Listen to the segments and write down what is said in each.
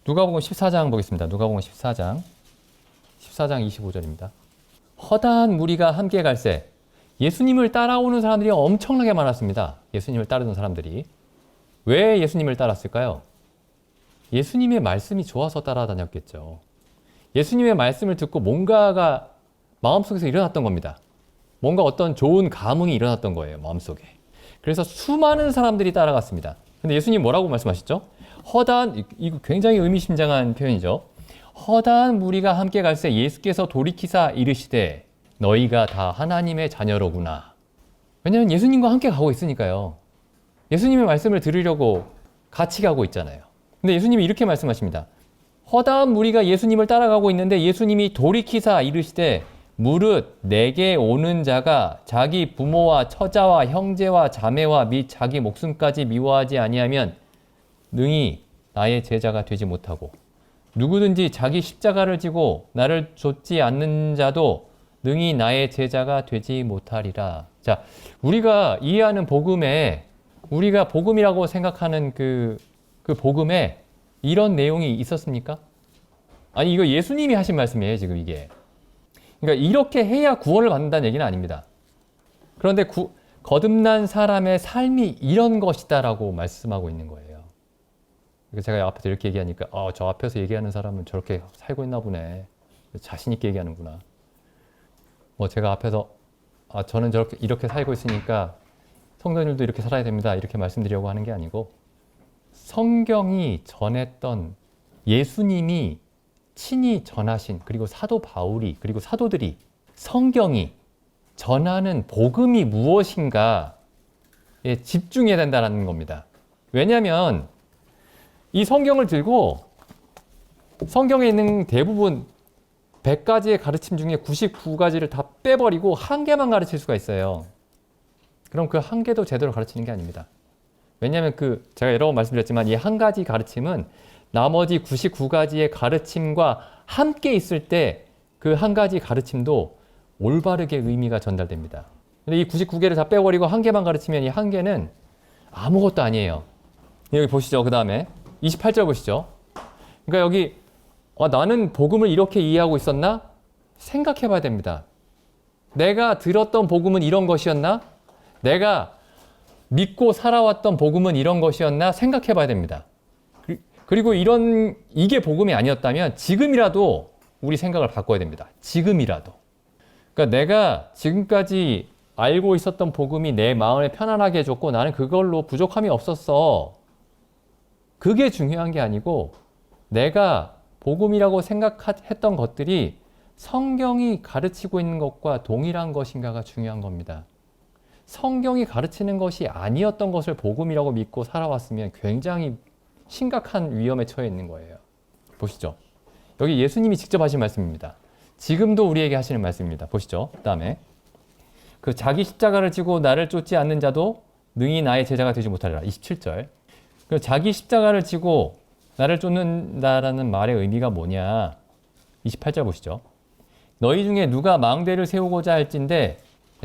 누가복음 14장 보겠습니다. 누가복음 14장 25절입니다. 허다한 무리가 함께 갈새 예수님을 따라오는 사람들이 엄청나게 많았습니다. 예수님을 따르는 사람들이. 왜 예수님을 따랐을까요? 예수님의 말씀이 좋아서 따라다녔겠죠. 예수님의 말씀을 듣고 뭔가가 마음속에서 일어났던 겁니다. 뭔가 어떤 좋은 감흥이 일어났던 거예요. 마음속에. 그래서 수많은 사람들이 따라갔습니다. 근데 예수님 뭐라고 말씀하셨죠? 이거 굉장히 의미심장한 표현이죠. 허다한 무리가 함께 갈새 예수께서 돌이키사 이르시되 너희가 다 하나님의 자녀로구나. 왜냐하면 예수님과 함께 가고 있으니까요. 예수님의 말씀을 들으려고 같이 가고 있잖아요. 근데 예수님이 이렇게 말씀하십니다. 허다한 무리가 예수님을 따라가고 있는데 예수님이 돌이키사 이르시되 무릇 내게 오는 자가 자기 부모와 처자와 형제와 자매와 및 자기 목숨까지 미워하지 아니하면 능히 나의 제자가 되지 못하고 누구든지 자기 십자가를 지고 나를 좇지 않는 자도 능히 나의 제자가 되지 못하리라. 자, 우리가 이해하는 복음에 우리가 복음이라고 생각하는 그 복음에 이런 내용이 있었습니까? 아니, 이거 예수님이 하신 말씀이에요, 지금 이게. 그러니까 이렇게 해야 구원을 받는다는 얘기는 아닙니다. 그런데 거듭난 사람의 삶이 이런 것이다라고 말씀하고 있는 거예요. 제가 앞에서 이렇게 얘기하니까 저 앞에서 얘기하는 사람은 저렇게 살고 있나 보네. 자신 있게 얘기하는구나. 제가 앞에서 저는 이렇게 살고 있으니까 성도님들도 이렇게 살아야 됩니다. 이렇게 말씀드리려고 하는 게 아니고 성경이 전했던 예수님이 친히 전하신 그리고 사도 바울이 그리고 사도들이 성경이 전하는 복음이 무엇인가에 집중해야 된다는 겁니다. 왜냐하면 이 성경을 들고 성경에 있는 대부분 100가지의 가르침 중에 99가지를 다 빼버리고 한 개만 가르칠 수가 있어요. 그럼 그 한 개도 제대로 가르치는 게 아닙니다. 왜냐하면 제가 여러 번 말씀드렸지만 이 한 가지 가르침은 나머지 99가지의 가르침과 함께 있을 때 그 한 가지 가르침도 올바르게 의미가 전달됩니다. 근데 이 99개를 다 빼버리고 한 개만 가르치면 이 한 개는 아무것도 아니에요. 여기 보시죠. 그 다음에 28절 보시죠. 그러니까 여기 나는 복음을 이렇게 이해하고 있었나? 생각해 봐야 됩니다. 내가 들었던 복음은 이런 것이었나? 내가 믿고 살아왔던 복음은 이런 것이었나? 생각해 봐야 됩니다. 그리고 이게 복음이 아니었다면 지금이라도 우리 생각을 바꿔야 됩니다. 지금이라도. 그러니까 내가 지금까지 알고 있었던 복음이 내 마음을 편안하게 해줬고 나는 그걸로 부족함이 없었어. 그게 중요한 게 아니고 내가 복음이라고 생각했던 것들이 성경이 가르치고 있는 것과 동일한 것인가가 중요한 겁니다. 성경이 가르치는 것이 아니었던 것을 복음이라고 믿고 살아왔으면 굉장히 심각한 위험에 처해 있는 거예요. 보시죠. 여기 예수님이 직접 하신 말씀입니다. 지금도 우리에게 하시는 말씀입니다. 보시죠. 그 다음에 자기 십자가를 지고 나를 쫓지 않는 자도 능히 나의 제자가 되지 못하리라. 27절. 자기 십자가를 지고 나를 쫓는다라는 말의 의미가 뭐냐. 28절 보시죠. 너희 중에 누가 망대를 세우고자 할진대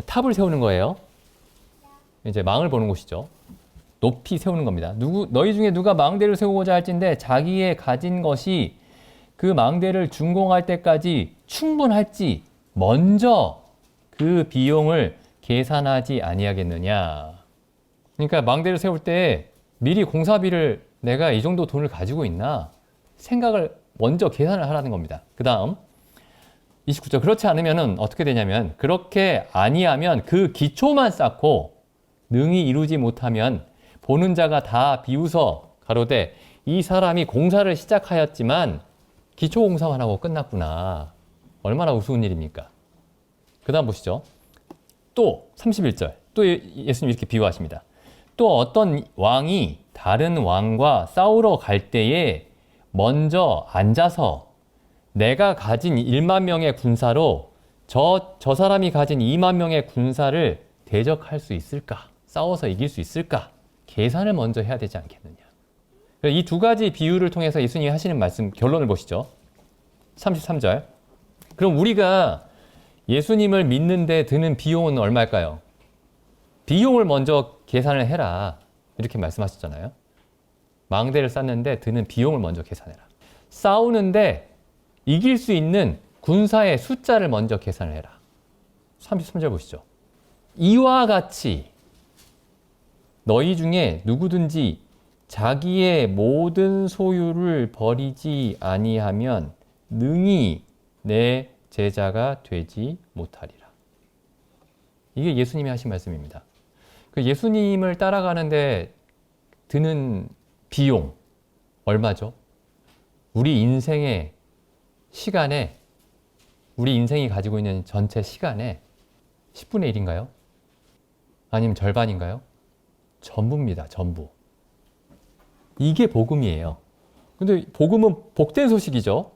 탑을 세우는 거예요. 이제 망을 보는 곳이죠. 높이 세우는 겁니다. 너희 중에 누가 망대를 세우고자 할진대 자기의 가진 것이 그 망대를 준공할 때까지 충분할지 먼저 그 비용을 계산하지 아니하겠느냐. 그러니까 망대를 세울 때 미리 공사비를 내가 이 정도 돈을 가지고 있나 생각을 먼저 계산을 하라는 겁니다. 그 다음 29절. 그렇지 않으면 어떻게 되냐면 그렇게 아니하면 그 기초만 쌓고 능히 이루지 못하면 보는 자가 다 비웃어 가로되 이 사람이 공사를 시작하였지만 기초 공사만 하고 끝났구나. 얼마나 우스운 일입니까? 그 다음 보시죠. 또 31절. 또 예수님이 이렇게 비유하십니다. 또 어떤 왕이 다른 왕과 싸우러 갈 때에 먼저 앉아서 내가 가진 1만 명의 군사로 저 사람이 가진 2만 명의 군사를 대적할 수 있을까? 싸워서 이길 수 있을까? 계산을 먼저 해야 되지 않겠느냐. 이 두 가지 비유를 통해서 예수님이 하시는 말씀 결론을 보시죠. 33절. 그럼 우리가 예수님을 믿는데 드는 비용은 얼마일까요? 비용을 먼저 계산을 해라. 이렇게 말씀하셨잖아요. 망대를 쌓는데 드는 비용을 먼저 계산해라. 싸우는데 이길 수 있는 군사의 숫자를 먼저 계산을 해라. 33절 보시죠. 이와 같이 너희 중에 누구든지 자기의 모든 소유를 버리지 아니하면 능히 내 제자가 되지 못하리라. 이게 예수님이 하신 말씀입니다. 그 예수님을 따라가는데 드는 비용 얼마죠? 우리 인생의 시간에, 우리 인생이 가지고 있는 전체 시간에 10분의 1인가요? 아니면 절반인가요? 전부입니다. 전부. 이게 복음이에요. 근데 복음은 복된 소식이죠.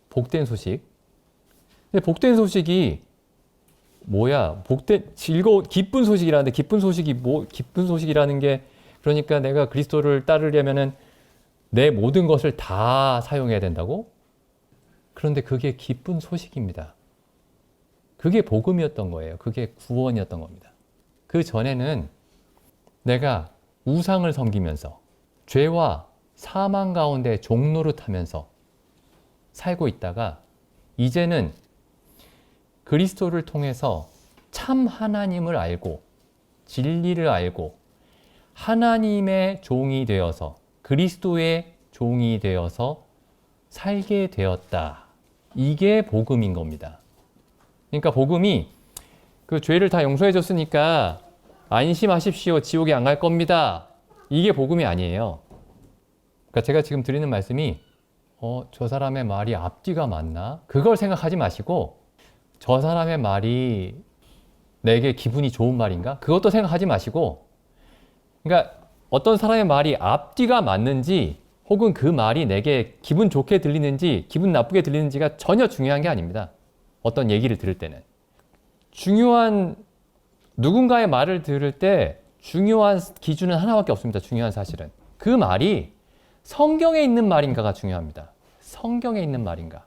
복된 소식. 근데 복된 소식이 뭐야? 기쁜 소식이라는데 기쁜 소식이라는 게 그러니까 내가 그리스도를 따르려면은 내 모든 것을 다 사용해야 된다고? 그런데 그게 기쁜 소식입니다. 그게 복음이었던 거예요. 그게 구원이었던 겁니다. 그 전에는 내가 우상을 섬기면서 죄와 사망 가운데 종노릇하면서 살고 있다가 이제는 그리스도를 통해서 참 하나님을 알고 진리를 알고 하나님의 종이 되어서 그리스도의 종이 되어서 살게 되었다. 이게 복음인 겁니다. 그러니까 복음이 그 죄를 다 용서해 줬으니까 안심하십시오. 지옥에 안 갈 겁니다. 이게 복음이 아니에요. 그러니까 제가 지금 드리는 말씀이 저 사람의 말이 앞뒤가 맞나? 그걸 생각하지 마시고 저 사람의 말이 내게 기분이 좋은 말인가? 그것도 생각하지 마시고 그러니까 어떤 사람의 말이 앞뒤가 맞는지 혹은 그 말이 내게 기분 좋게 들리는지 기분 나쁘게 들리는지가 전혀 중요한 게 아닙니다. 어떤 얘기를 들을 때는. 누군가의 말을 들을 때 중요한 기준은 하나밖에 없습니다. 중요한 사실은. 그 말이 성경에 있는 말인가가 중요합니다. 성경에 있는 말인가.